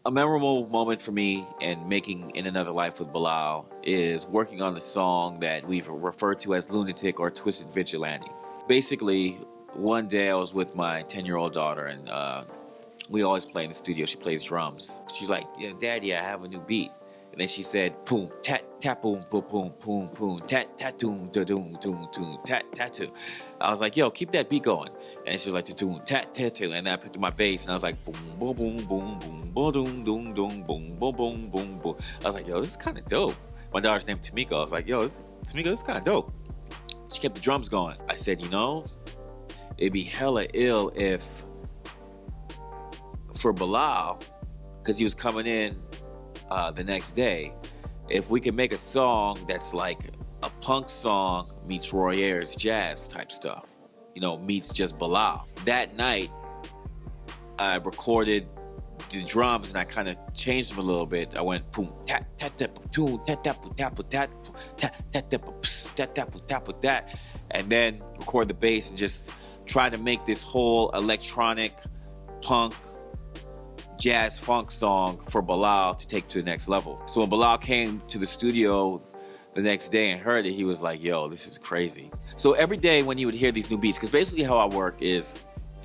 A memorable moment for me in making In Another Life with Bilal is working on the song that we've referred to as Lunatic or Twisted Vigilante. Basically, one day I was with my 10-year-old daughter, and we always play in the studio. She plays drums. She's like, yeah, Daddy, I have a new beat. And then she said, boom, tat, tat, boom, boom, boom, boom, boom, tat, tat, doom, da, doom, doom, doom, tat, tat, too. I was like, yo, keep that beat going. And she was like, doom, tat, tat, too. And then I picked up my bass, and I was like, boom, boom, boom, boom, boom, boom, doom, doom, doom, boom, boom, boom, boom, boom. I was like, yo, this is kind of dope. My daughter's named Tamika. I was like, yo, Tamika, this is kind of dope. She kept the drums going. I said, you know, it'd be hella ill if, for Bilal, because he was coming in the next day, if we could make a song that's like a punk song meets Roy Ayers jazz type stuff, you know, meets just Bilal. That night, I recorded the drums and I kind of changed them a little bit. I went boom, tat, tat, tat, boom, tat, tat, tat, tat, tat, tat, tat, tat, tat, tat, tat, and then record the bass and just try to make this whole electronic punk jazz funk song for Bilal to take to the next level. So when Bilal came to the studio the next day and heard it, he was like, yo, this is crazy. So every day when he would hear these new beats, because basically how I work is,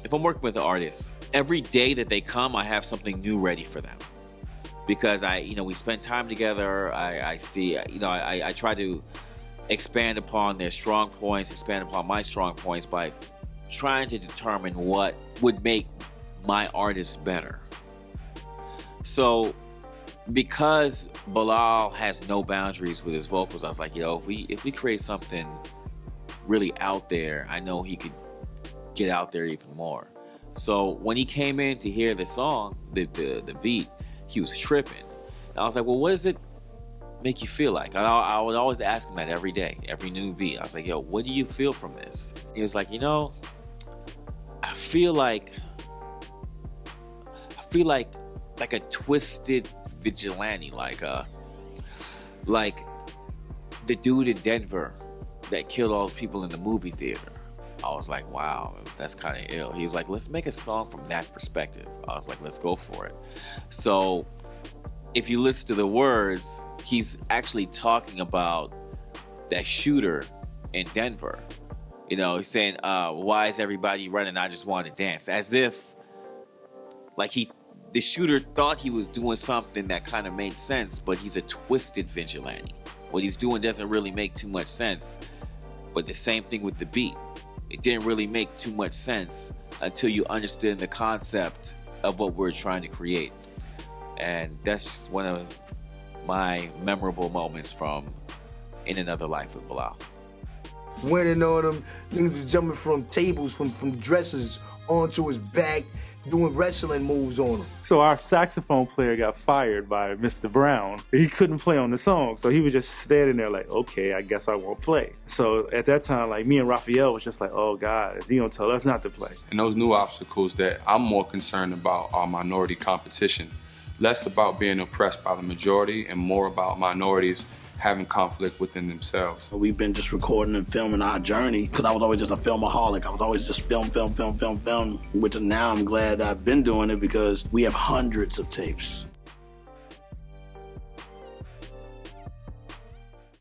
if I'm working with an artist, every day that they come, I have something new ready for them. Because we spend time together, I see, I try to expand upon their strong points, expand upon my strong points by trying to determine what would make my artist better. So, because Bilal has no boundaries with his vocals, I was like, if we create something really out there, I know he could get out there even more. So when he came in to hear the song, the beat, he was tripping. And I was like, well, what does it make you feel like? I would always ask him that every day, every new beat. I was like, yo, what do you feel from this? He was like, I feel like a twisted vigilante, like the dude in Denver that killed all those people in the movie theater. I was like, wow, that's kind of ill. He was like, let's make a song from that perspective. I was like, let's go for it. So if you listen to the words, he's actually talking about that shooter in Denver. He's saying, why is everybody running? I just want to dance. As if the shooter thought he was doing something that kind of made sense, but he's a twisted vigilante. What he's doing doesn't really make too much sense. But the same thing with the beat. It didn't really make too much sense until you understood the concept of what we're trying to create. And that's just one of my memorable moments from In Another Life with Bilal. Winning on them, niggas was jumping from tables, from dressers onto his back, doing wrestling moves on him. So our saxophone player got fired by Mr. Brown. He couldn't play on the song, so he was just standing there like, okay, I guess I won't play. So at that time, me and Raphael was just like, oh God, is he gonna tell us not to play? And those new obstacles that I'm more concerned about are minority competition. Less about being oppressed by the majority and more about minorities having conflict within themselves. We've been just recording and filming our journey because I was always just a filmaholic. I was always just film, which now I'm glad I've been doing it because we have hundreds of tapes.